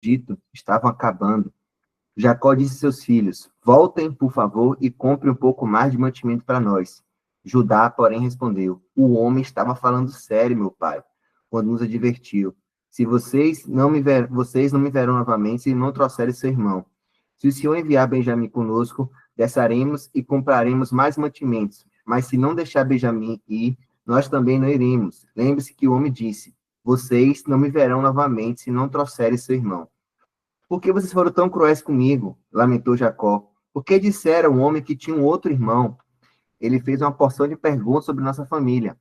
Egito estavam acabando. Jacó disse a seus filhos: voltem, por favor, e comprem um pouco mais de mantimento para nós. Judá, porém, respondeu: o homem estava falando sério, meu pai, quando nos advertiu. Se vocês não me verão novamente se não trouxerem seu irmão. Se o Senhor enviar Benjamim conosco, desceremos e compraremos mais mantimentos. Mas se não deixar Benjamim ir, nós também não iremos. Lembre-se que o homem disse: vocês não me verão novamente se não trouxerem seu irmão. Por que vocês foram tão cruéis comigo? Lamentou Jacó. Por que disseram ao homem que tinha um outro irmão? Ele fez uma porção de perguntas sobre nossa família.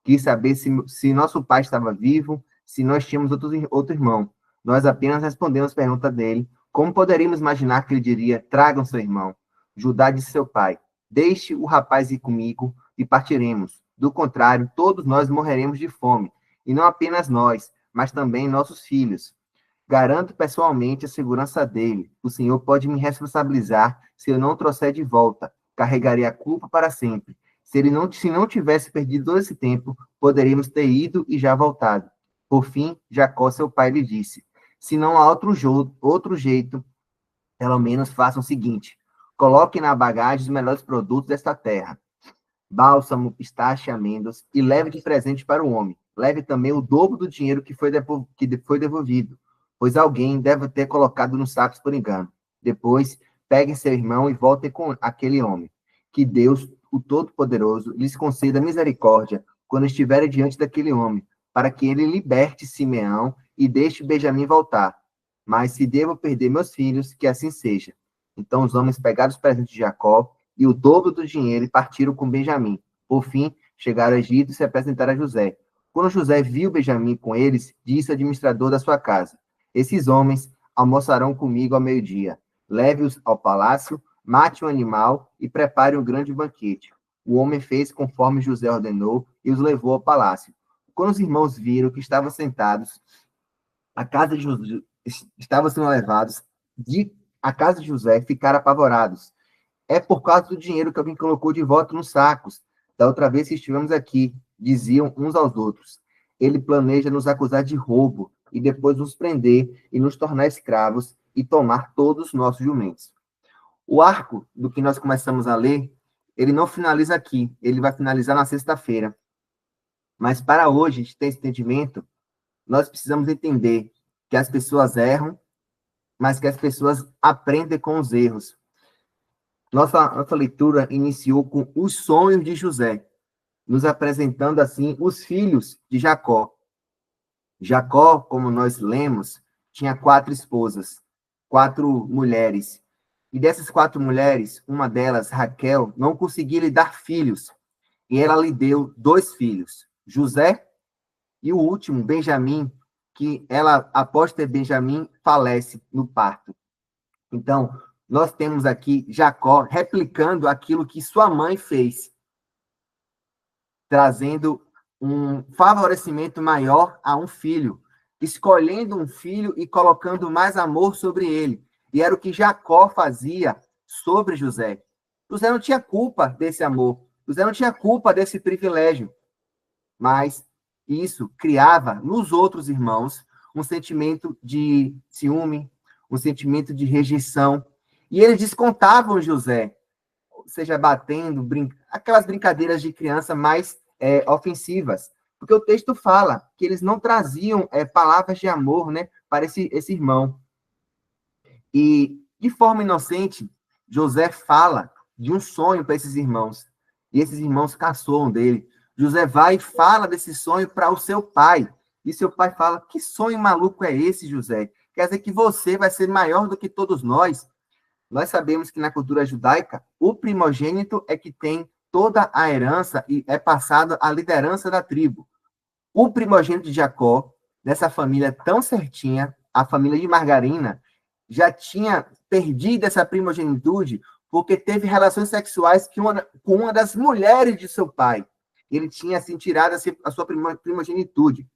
Quis saber se nosso pai estava vivo, se nós tínhamos outro irmão. Nós apenas respondemos a pergunta dele. Como poderíamos imaginar que ele diria: tragam seu irmão? Judá disse seu pai: deixe o rapaz ir comigo e partiremos. Do contrário, todos nós morreremos de fome. E não apenas nós, mas também nossos filhos. Garanto pessoalmente a segurança dele. O senhor pode me responsabilizar se eu não o trouxer de volta. Carregarei a culpa para sempre. Se não tivesse perdido todo esse tempo, poderíamos ter ido e já voltado. Por fim, Jacó, seu pai, lhe disse: se não há outro jeito, pelo menos façam o seguinte: coloquem na bagagem os melhores produtos desta terra: bálsamo, pistache, amêndoas, e leve de presente para o homem. Leve também o dobro do dinheiro que foi devolvido, pois alguém deve ter colocado nos sacos por engano. Depois, peguem seu irmão e voltem com aquele homem. Que Deus, o Todo-Poderoso, lhes conceda misericórdia quando estiverem diante daquele homem, para que ele liberte Simeão e deixe Benjamim voltar. Mas se devo perder meus filhos, que assim seja. Então os homens pegaram os presentes de Jacó e o dobro do dinheiro e partiram com Benjamim. Por fim, chegaram ao Egito e se apresentaram a José. Quando José viu Benjamim com eles, disse ao administrador da sua casa: esses homens almoçarão comigo ao meio-dia. Leve-os ao palácio, mate um animal e prepare um grande banquete. O homem fez conforme José ordenou e os levou ao palácio. Quando os irmãos viram que estavam sentados, a casa de José, estavam sendo levados à casa de José, ficaram apavorados. É por causa do dinheiro que alguém colocou de volta nos sacos. Da outra vez que estivemos aqui, diziam uns aos outros: ele planeja nos acusar de roubo e depois nos prender e nos tornar escravos e tomar todos os nossos jumentos. O arco do que nós começamos a ler, ele não finaliza aqui, ele vai finalizar na sexta-feira. Mas para hoje, a gente ter esse entendimento, nós precisamos entender que as pessoas erram, mas que as pessoas aprendem com os erros. Nossa leitura iniciou com os sonhos de José, nos apresentando assim os filhos de Jacó. Jacó, como nós lemos, tinha 4 esposas, 4 mulheres. E dessas 4 mulheres, uma delas, Raquel, não conseguia lhe dar filhos. E ela lhe deu 2 filhos, José e o último, Benjamim, que ela, após ter Benjamim, falece no parto. Então, nós temos aqui Jacó replicando aquilo que sua mãe fez, trazendo um favorecimento maior a um filho, escolhendo um filho e colocando mais amor sobre ele. E era o que Jacó fazia sobre José. José não tinha culpa desse amor, José não tinha culpa desse privilégio, mas isso criava nos outros irmãos um sentimento de ciúme, um sentimento de rejeição, e eles descontavam José, seja batendo, aquelas brincadeiras de criança mais ofensivas, porque o texto fala que eles não traziam palavras de amor, né, para esse irmão. E, de forma inocente, José fala de um sonho para esses irmãos, e esses irmãos caçoam dele. José vai e fala desse sonho para o seu pai, e seu pai fala: que sonho maluco é esse, José? Quer dizer que você vai ser maior do que todos nós? Nós sabemos que na cultura judaica, o primogênito é que tem toda a herança e é passado a liderança da tribo. O primogênito de Jacó, dessa família tão certinha, a família de Margarina, já tinha perdido essa primogenitude porque teve relações sexuais com uma das mulheres de seu pai. Ele tinha, assim, tirado a sua primogenitude.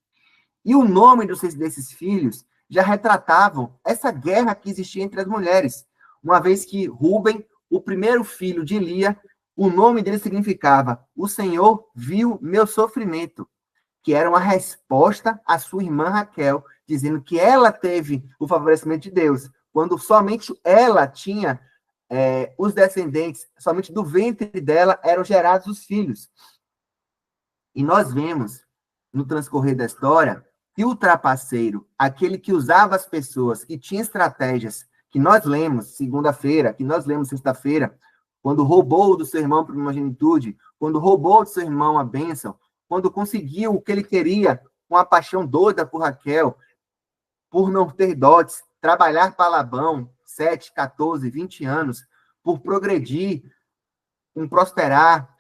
E o nome desses filhos já retratavam essa guerra que existia entre as mulheres. Uma vez que Rúben, o primeiro filho de Lia, o nome dele significava: o Senhor viu meu sofrimento, que era uma resposta à sua irmã Raquel, dizendo que ela teve o favorecimento de Deus, quando somente ela tinha os descendentes, somente do ventre dela eram gerados os filhos. E nós vemos, no transcorrer da história, que o trapaceiro, aquele que usava as pessoas, que tinha estratégias, que nós lemos segunda-feira, que nós lemos sexta-feira, quando roubou do seu irmão a primogenitura, quando roubou do seu irmão a bênção, quando conseguiu o que ele queria, com a paixão doida por Raquel, por não ter dotes, trabalhar para Labão, 7, 14, 20 anos, por progredir, em prosperar,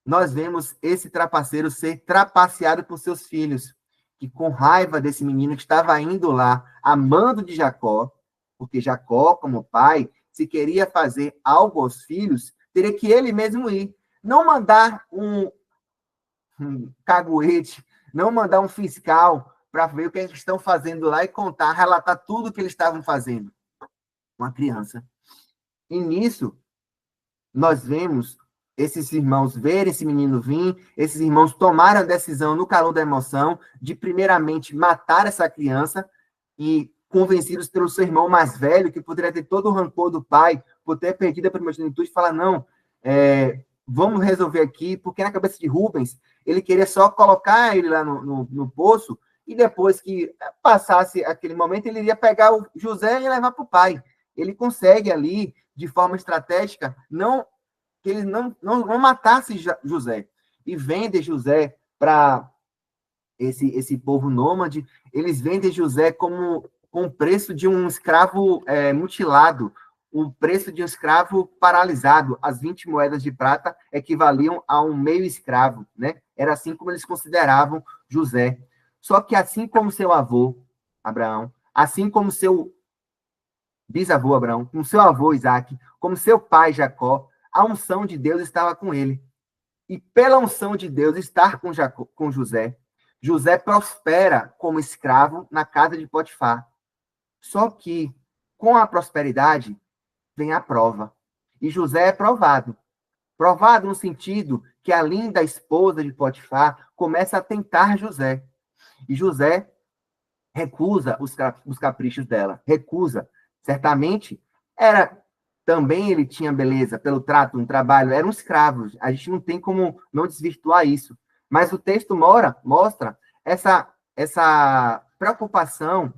nós vemos esse trapaceiro ser trapaceado por seus filhos, que com raiva desse menino que estava indo lá, amando de Jacó, porque Jacó, como pai, se queria fazer algo aos filhos, teria que ele mesmo ir. Não mandar um caguete, não mandar um fiscal para ver o que eles estão fazendo lá e contar, relatar tudo o que eles estavam fazendo. Uma criança. E nisso, nós vemos esses irmãos verem esse menino vir, esses irmãos tomaram a decisão no calor da emoção de, primeiramente, matar essa criança e convencidos pelo seu irmão mais velho, que poderia ter todo o rancor do pai por ter perdido a primogenitura, falar, não, vamos resolver aqui, porque na cabeça de Rubens, ele queria só colocar ele lá no poço, e depois que passasse aquele momento, ele iria pegar o José e levar para o pai. Ele consegue ali, de forma estratégica, que ele não matasse José. E vende José para esse povo nômade, eles vendem José com o preço de um escravo mutilado, o preço de um escravo paralisado. As 20 moedas de prata equivaliam a um meio escravo, né? Era assim como eles consideravam José. Só que assim como seu avô, Abraão, assim como seu bisavô Abraão, como seu avô Isaac, como seu pai Jacó, a unção de Deus estava com ele. E pela unção de Deus estar com José, José prospera como escravo na casa de Potifar. Só que, com a prosperidade, vem a prova. E José é provado. Provado no sentido que a linda esposa de Potifar começa a tentar José. E José recusa os caprichos dela. Recusa. Certamente, também ele tinha beleza pelo trato, no trabalho. Era um escravo. A gente não tem como não desvirtuar isso. Mas o texto mostra essa preocupação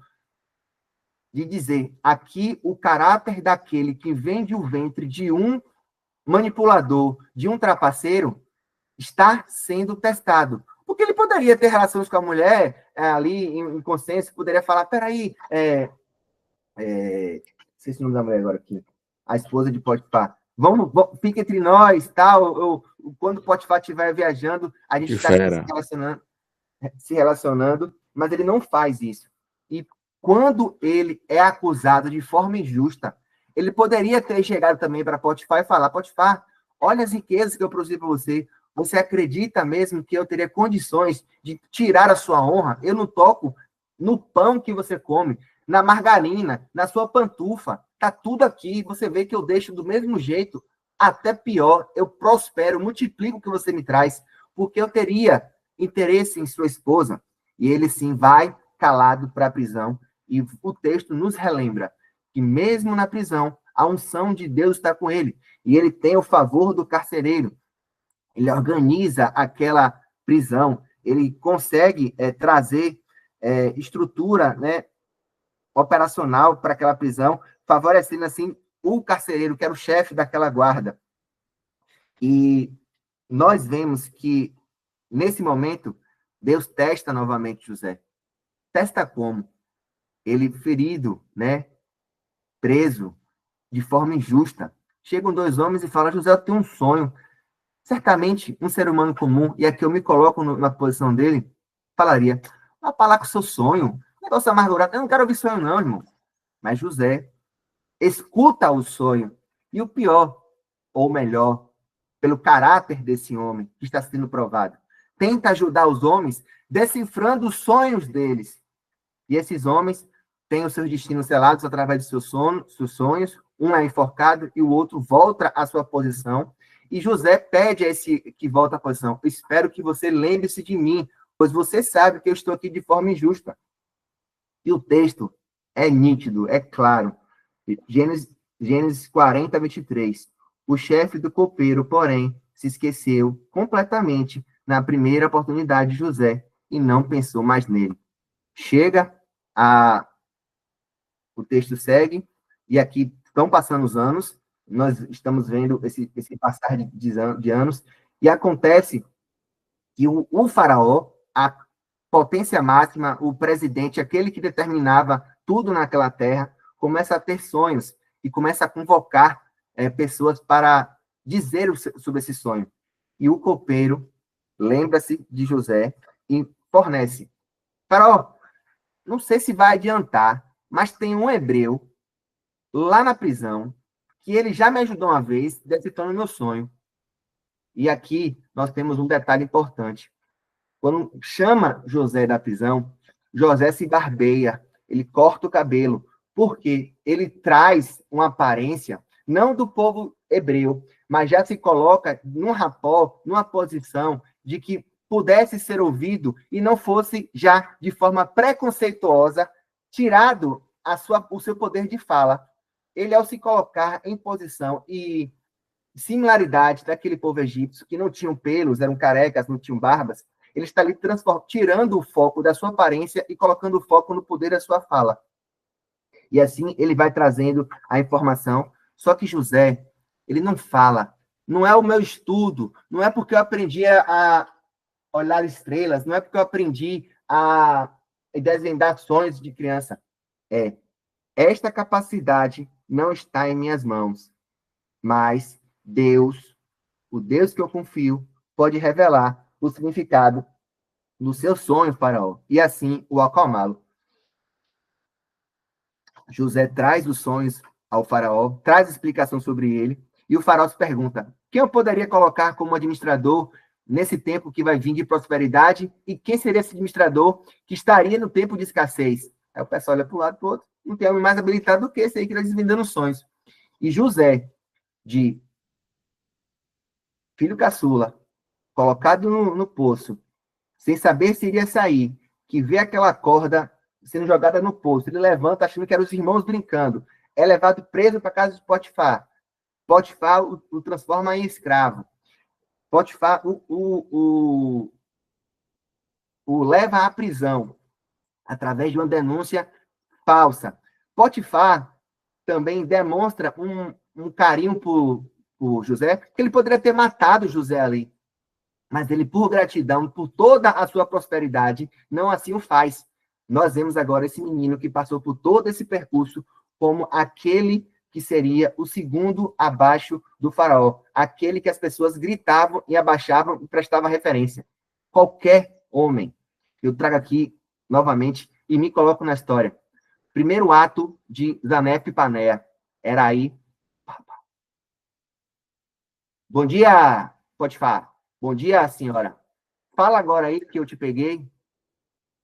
de dizer aqui o caráter daquele que vem do ventre de um manipulador, de um trapaceiro, está sendo testado. Porque ele poderia ter relações com a mulher ali em consenso, poderia falar, peraí, sei se o nome da mulher agora aqui, a esposa de Potifar, fica entre nós, tal, quando Potifar estiver viajando, a gente está se relacionando, mas ele não faz isso. E quando ele é acusado de forma injusta, ele poderia ter chegado também para Potifar e falar, Potifar, olha as riquezas que eu produzi para você, você acredita mesmo que eu teria condições de tirar a sua honra? Eu não toco no pão que você come, na margarina, na sua pantufa, tá tudo aqui, você vê que eu deixo do mesmo jeito, até pior, eu prospero, multiplico o que você me traz, porque eu teria interesse em sua esposa. E ele sim vai calado para a prisão, e o texto nos relembra que mesmo na prisão, a unção de Deus está com ele, e ele tem o favor do carcereiro. Ele organiza aquela prisão, ele consegue trazer estrutura, né, operacional para aquela prisão, favorecendo assim o carcereiro, que era o chefe daquela guarda. E nós vemos que, nesse momento, Deus testa novamente José. Testa como? Ele ferido, né, preso, de forma injusta. Chegam dois homens e falam, José, eu tenho um sonho. Certamente, um ser humano comum, e aqui eu me coloco na posição dele, falaria, vai falar com o seu sonho, negócio amargurado, eu não quero ouvir sonho não, irmão. Mas José escuta o sonho, e o pior, ou melhor, pelo caráter desse homem que está sendo provado, tenta ajudar os homens decifrando os sonhos deles. E esses homens têm os seus destinos selados através de seus sonhos, um é enforcado e o outro volta à sua posição. E José pede a esse que volta à posição, espero que você lembre-se de mim, pois você sabe que eu estou aqui de forma injusta. E o texto é nítido, é claro. Gênesis 40, 23. O chefe do copeiro, porém, se esqueceu completamente na primeira oportunidade de José e não pensou mais nele. Chega a... O texto segue, e aqui estão passando os anos, nós estamos vendo esse passar de anos, e acontece que o faraó, a potência máxima, o presidente, aquele que determinava tudo naquela terra, começa a ter sonhos e começa a convocar pessoas para dizer sobre esse sonho. E o copeiro lembra-se de José e fornece. Faraó, não sei se vai adiantar, mas tem um hebreu lá na prisão que ele já me ajudou uma vez decifrando meu sonho. E aqui nós temos um detalhe importante. Quando chama José da prisão, José se barbeia, ele corta o cabelo, porque ele traz uma aparência, não do povo hebreu, mas já se coloca num rapó, numa posição de que pudesse ser ouvido e não fosse já de forma preconceituosa tirado o seu poder de fala. Ele, ao se colocar em posição e similaridade daquele povo egípcio, que não tinham pelos, eram carecas, não tinham barbas, ele está ali tirando o foco da sua aparência e colocando o foco no poder da sua fala. E assim ele vai trazendo a informação. Só que José, ele não fala. Não é o meu estudo, não é porque eu aprendi a olhar estrelas, não é porque eu aprendi a desvendar sonhos de criança. Esta capacidade não está em minhas mãos, mas Deus, o Deus que eu confio, pode revelar o significado do seu sonho, faraó, e assim o acalmá-lo. José traz os sonhos ao faraó, traz explicação sobre ele, e o faraó se pergunta, quem eu poderia colocar como administrador nesse tempo que vai vir de prosperidade, e quem seria esse administrador que estaria no tempo de escassez? Aí o pessoal olha para o lado e para o outro, não tem homem mais habilitado do que esse aí que está desvendando sonhos. E José, de filho caçula, colocado no poço, sem saber se iria sair, que vê aquela corda sendo jogada no poço, ele levanta achando que eram os irmãos brincando, é levado preso para casa de Potifar. Potifar o transforma em escravo. Potifar o leva à prisão, através de uma denúncia falsa. Potifar também demonstra um carinho por José, que ele poderia ter matado José ali, mas ele, por gratidão, por toda a sua prosperidade, não assim o faz. Nós vemos agora esse menino que passou por todo esse percurso como aquele que seria o segundo abaixo do faraó, aquele que as pessoas gritavam e abaixavam e prestavam referência. Qualquer homem. Eu trago aqui, novamente, e me coloco na história. Primeiro ato de Zaneff e Paneia. Era aí. Bom dia, Potifar. Bom dia, senhora. Fala agora aí que eu te peguei.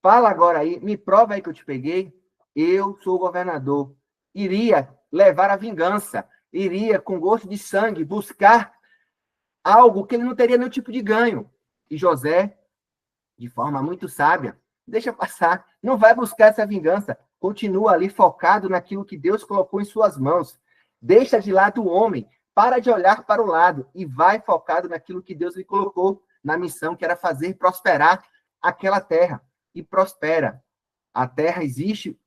Fala agora aí, me prova aí que eu te peguei. Eu sou o governador. Iria levar a vingança. Iria, com gosto de sangue, buscar algo que ele não teria nenhum tipo de ganho. E José, de forma muito sábia, deixa passar. Não vai buscar essa vingança. Continua ali focado naquilo que Deus colocou em suas mãos. Deixa de lado o homem. Para de olhar para o lado e vai focado naquilo que Deus lhe colocou na missão, que era fazer prosperar aquela terra. E prospera. A terra existe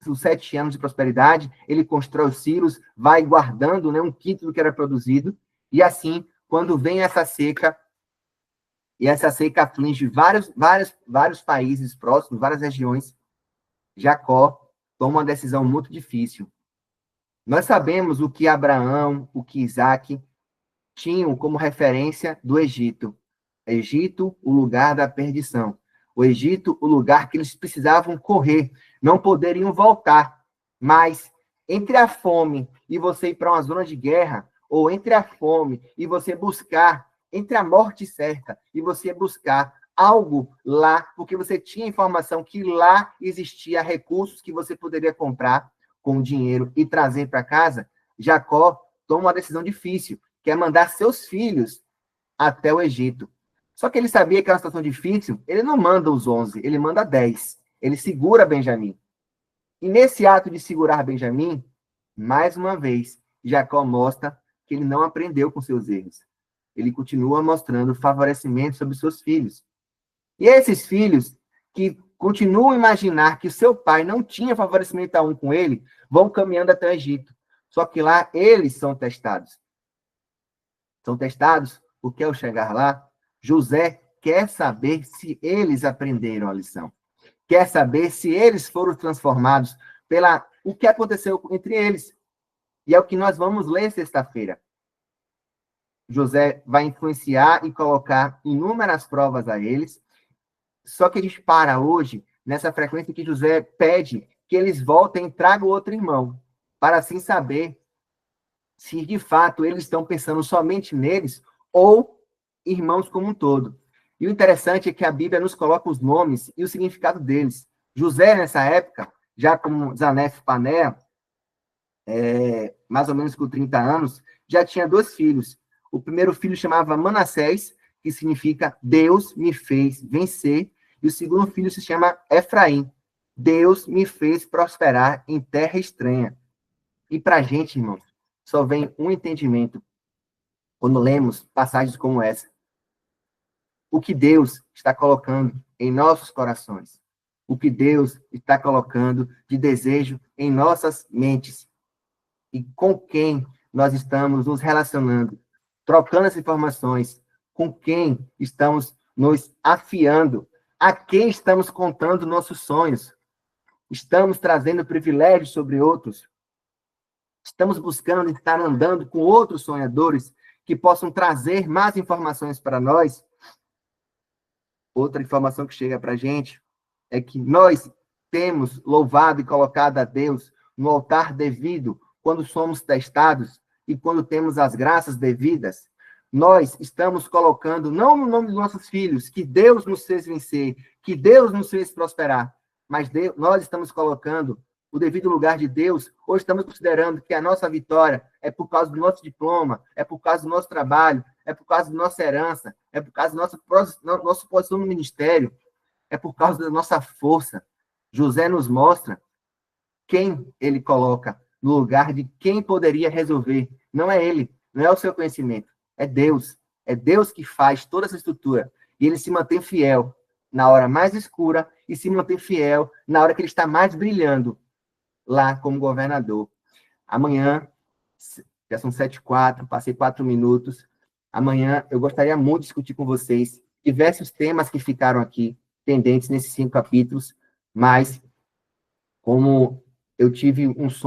os 7 anos de prosperidade, ele constrói os silos, vai guardando, né, um quinto do que era produzido, e assim, quando vem essa seca, e essa seca aflige vários países próximos, várias regiões, Jacó toma uma decisão muito difícil. Nós sabemos o que Abraão, o que Isaac tinham como referência do Egito. Egito, o lugar da perdição. O Egito, o lugar que eles precisavam correr, não poderiam voltar. Mas entre a fome e você ir para uma zona de guerra, ou entre a fome e você buscar, entre a morte certa e você buscar algo lá, porque você tinha informação que lá existia recursos que você poderia comprar com dinheiro e trazer para casa, Jacó toma uma decisão difícil, que é mandar seus filhos até o Egito. Só que ele sabia que era uma situação difícil, ele não manda os 11, ele manda 10. Ele segura Benjamim. E nesse ato de segurar Benjamim, mais uma vez, Jacó mostra que ele não aprendeu com seus erros. Ele continua mostrando favorecimento sobre seus filhos. E esses filhos que continuam a imaginar que seu pai não tinha favorecimento algum com ele, vão caminhando até o Egito. Só que lá eles são testados. São testados porque ao chegar lá, José quer saber se eles aprenderam a lição. Quer saber se eles foram transformados pela o que aconteceu entre eles. E é o que nós vamos ler sexta-feira. José vai influenciar e colocar inúmeras provas a eles. Só que a gente para hoje nessa frequência que José pede que eles voltem e tragam outro irmão, para assim saber se de fato eles estão pensando somente neles ou irmãos como um todo. E o interessante é que a Bíblia nos coloca os nomes e o significado deles. José, nessa época, já como Zanef Paneah, mais ou menos com 30 anos, já tinha 2 filhos. O primeiro filho chamava Manassés, que significa Deus me fez vencer, e o segundo filho se chama Efraim. Deus me fez prosperar em terra estranha. E para a gente, irmãos, só vem um entendimento quando lemos passagens como essa. O que Deus está colocando em nossos corações. O que Deus está colocando de desejo em nossas mentes. E com quem nós estamos nos relacionando, trocando as informações, com quem estamos nos afiando, a quem estamos contando nossos sonhos. Estamos trazendo privilégios sobre outros. Estamos buscando estar andando com outros sonhadores que possam trazer mais informações para nós. Outra informação que chega para a gente é que nós temos louvado e colocado a Deus no altar devido quando somos testados e quando temos as graças devidas. Nós estamos colocando, não no nome dos nossos filhos, que Deus nos fez vencer, que Deus nos fez prosperar, mas nós estamos colocando o devido lugar de Deus. Hoje estamos considerando que a nossa vitória é por causa do nosso diploma, é por causa do nosso trabalho, é por causa da nossa herança, é por causa da nossa posição no ministério, é por causa da nossa força. José nos mostra quem ele coloca no lugar de quem poderia resolver. Não é ele, não é o seu conhecimento, é Deus. É Deus que faz toda essa estrutura. E ele se mantém fiel na hora mais escura e se mantém fiel na hora que ele está mais brilhando lá como governador. Amanhã, já são 7h04, passei 4 minutos. Amanhã eu gostaria muito de discutir com vocês diversos temas que ficaram aqui pendentes nesses 5 capítulos, mas como eu tive um sonho